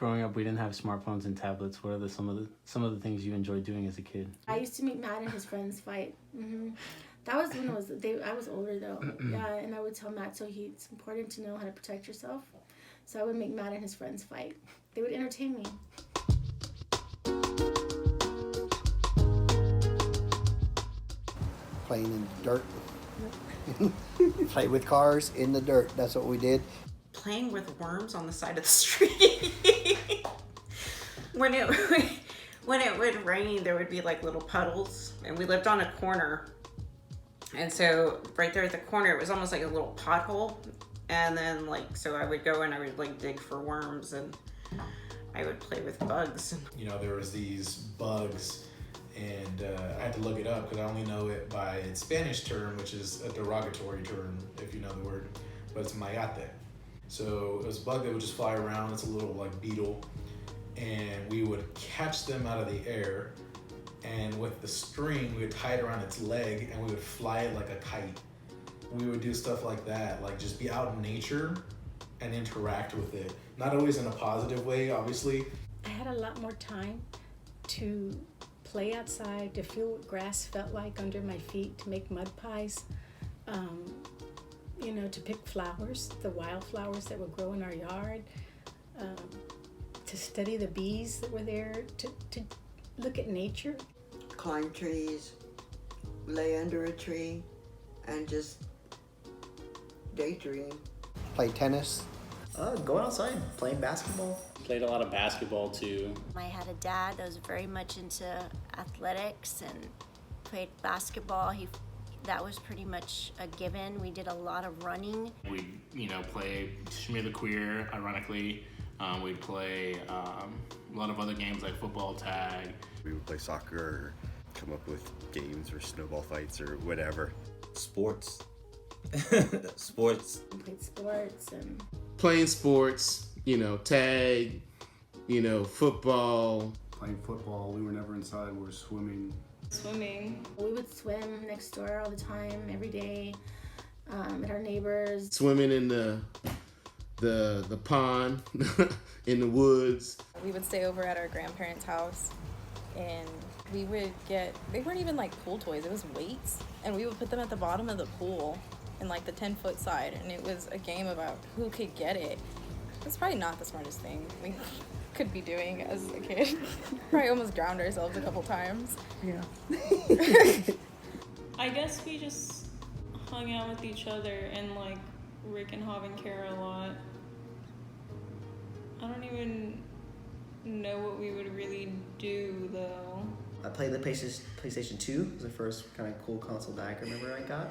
Growing up, we didn't have smartphones and tablets. What are some of the things you enjoyed doing as a kid? I used to make Matt and his friends fight. That was when I was older though. Yeah, and I would tell Matt, it's important to know how to protect yourself. So I would make Matt and his friends fight. They would entertain me. Playing in the dirt. Play with cars in the dirt. That's what we did. Playing with worms on the side of the street. when it would rain, there would be like little puddles, and we lived on a corner. And so right there at the corner, it was almost like a little pothole. And then so I would go and I would dig for worms, and I would play with bugs. You know, there was these bugs, and I had to look it up because I only know it by its Spanish term, which is a derogatory term, if you know the word, but it's mayate. So it was a bug that would just fly around. It's a little beetle, and we would catch them out of the air, and with the string, we would tie it around its leg, and we would fly it like a kite. We would do stuff like that, just be out in nature and interact with it. Not always in a positive way, obviously. I had a lot more time to play outside, to feel what grass felt like under my feet, to make mud pies, to pick flowers, the wildflowers that would grow in our yard, to study the bees that were there, to look at nature. Climb trees, lay under a tree, and just daydream. Play tennis. Going outside, playing basketball. Played a lot of basketball too. I had a dad that was very much into athletics and played basketball. That was pretty much a given. We did a lot of running. We'd, play Shimmy the Queer, ironically. We'd play a lot of other games like football, tag. We would play soccer or come up with games or snowball fights or whatever. Sports. Sports. We played sports and... Playing sports, tag, football. Playing football, we were never inside, we were swimming. We would swim next door all the time, every day, at our neighbors. Swimming in the pond, in the woods. We would stay over at our grandparents' house, and they weren't even pool toys, it was weights, and we would put them at the bottom of the pool in the 10-foot side, and it was a game about who could get it. It's probably not the smartest thing we could be doing as a kid. Probably almost drowned ourselves a couple times. Yeah. I guess we just hung out with each other and Rick and Hob and Kara a lot. I don't even know what we would really do though. I played the PlayStation 2. It was the first kind of cool console that I can remember I got.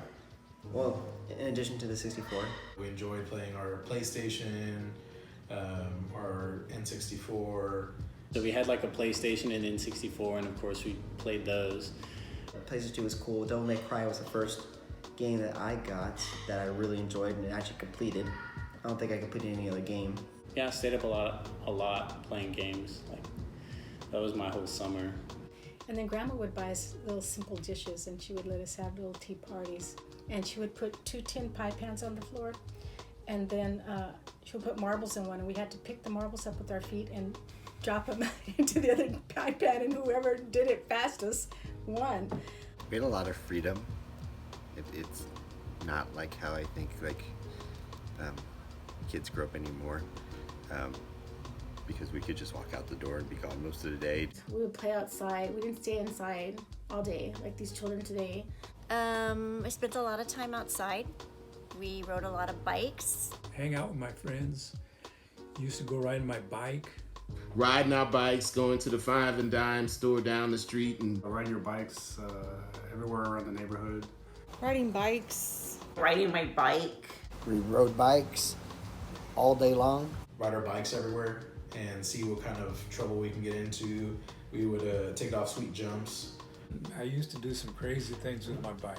Well, in addition to the 64. We enjoyed playing our PlayStation, our N64. So we had a PlayStation and N64, and of course we played those. PlayStation 2 was cool. Don't Let Cry was the first game that I got that I really enjoyed and actually completed. I don't think I completed any other game. Yeah, I stayed up a lot playing games. That was my whole summer. And then Grandma would buy us little simple dishes, and she would let us have little tea parties. And she would put 2 tin pie pans on the floor, and then she would put marbles in one, and we had to pick the marbles up with our feet and drop them into the other pie pan, and whoever did it fastest won. We had a lot of freedom. It's not like how I think kids grow up anymore. Because we could just walk out the door and be gone most of the day. We would play outside. We didn't stay inside all day like these children today. I spent a lot of time outside. We rode a lot of bikes. Hang out with my friends. Used to go riding my bike. Riding our bikes, going to the Five and Dime store down the street. And riding your bikes everywhere around the neighborhood. Riding bikes. Riding my bike. We rode bikes all day long. Ride our bikes everywhere and see what kind of trouble we can get into. We would take off sweet jumps. I used to do some crazy things with my bike.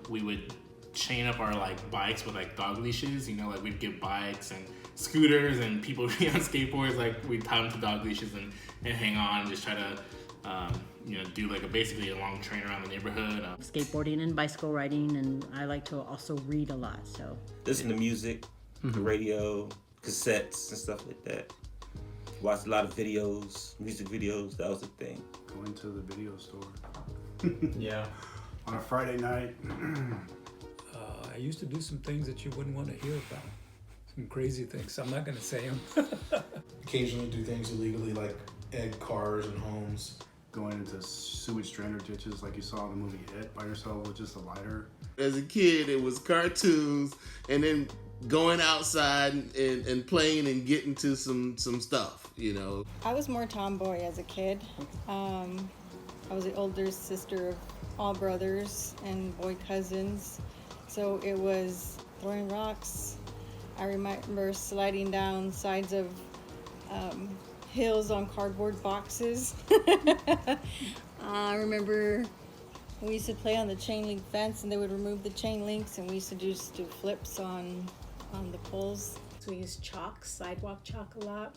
We would chain up our bikes with dog leashes. We'd get bikes and scooters, and people would be on skateboards. We'd tie them to dog leashes and hang on and just try to do basically a long train around the neighborhood. Skateboarding and bicycle riding, and I like to also read a lot. So listen to music, the radio, cassettes and stuff like that. Watched a lot of videos, music videos. That was the thing. Going to the video store. Yeah. On a Friday night. I used to do some things that you wouldn't want to hear about. Some crazy things. I'm not going to say them. Occasionally do things illegally like egg cars and homes. Going into sewage strainer ditches like you saw in the movie It by yourself with just a lighter. As a kid, it was cartoons and then going outside and playing and getting to some stuff, you know. I was more tomboy as a kid. I was the older sister of all brothers and boy cousins. So it was throwing rocks. I remember sliding down sides of hills on cardboard boxes. I remember we used to play on the chain link fence and they would remove the chain links and we used to just do flips on the poles. So we used chalk, sidewalk chalk a lot.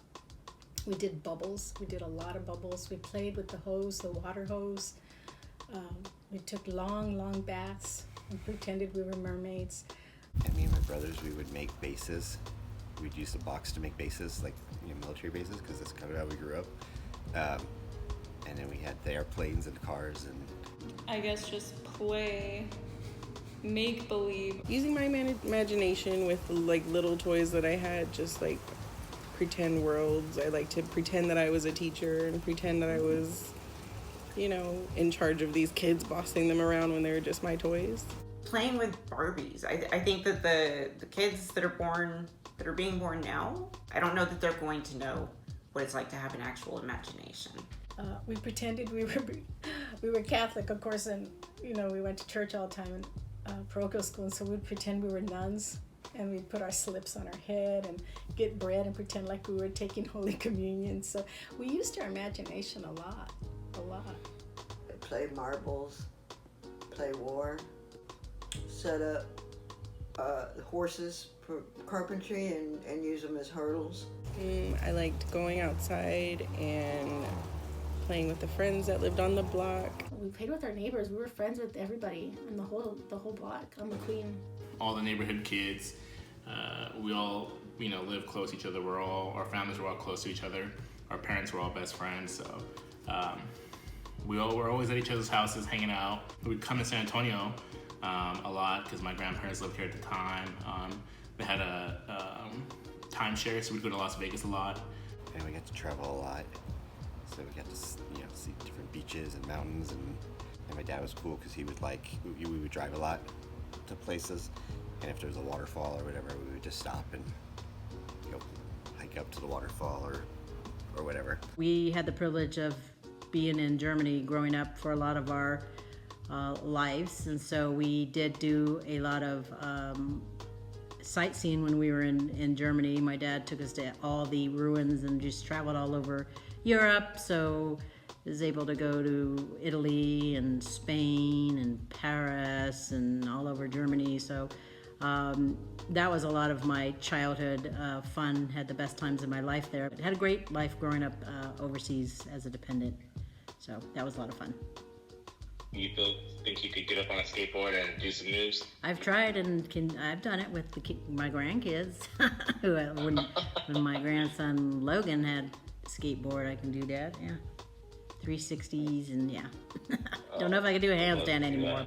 We did bubbles. We did a lot of bubbles. We played with the hose, the water hose. We took long baths and pretended we were mermaids. And me and my brothers, we would make bases. We'd use the box to make bases, like military bases, because that's kind of how we grew up. And then we had the airplanes and cars and. I guess just play, make believe. Using my imagination with like little toys that I had, just like pretend worlds. I like to pretend that I was a teacher and pretend that I was, in charge of these kids, bossing them around when they were just my toys. Playing with Barbies. I think that the kids that are being born now, I don't know that they're going to know what it's like to have an actual imagination. We pretended we were Catholic, of course, and we went to church all the time in parochial school, and so we'd pretend we were nuns, and we'd put our slips on our head and get bread and pretend like we were taking Holy Communion. So we used our imagination a lot. Play marbles, play war, set up horses for carpentry and use them as hurdles. I liked going outside and playing with the friends that lived on the block. We played with our neighbors. We were friends with everybody in the whole block on McQueen. All the neighborhood kids, we all lived close to each other. Our families were all close to each other. Our parents were all best friends, so we all were always at each other's houses hanging out. We'd come to San Antonio a lot because my grandparents lived here at the time. They had a timeshare, so we'd go to Las Vegas a lot. And we got to travel a lot, so we got to see different beaches and mountains. And my dad was cool because he would we would drive a lot to places, and if there was a waterfall or whatever, we would just stop and hike up to the waterfall or whatever. We had the privilege of being in Germany growing up for a lot of our lives, and so we did do a lot of sightseeing when we were in Germany. My dad took us to all the ruins and just traveled all over Europe, so I was able to go to Italy and Spain and Paris and all over Germany. So that was a lot of my childhood fun. Had the best times of my life there. Had a great life growing up overseas as a dependent. So that was a lot of fun. You think you could get up on a skateboard and do some moves? I've tried and I've done it with my grandkids. when my grandson Logan had a skateboard, I can do that. Yeah, 360s and yeah. Don't know if I can do a handstand anymore.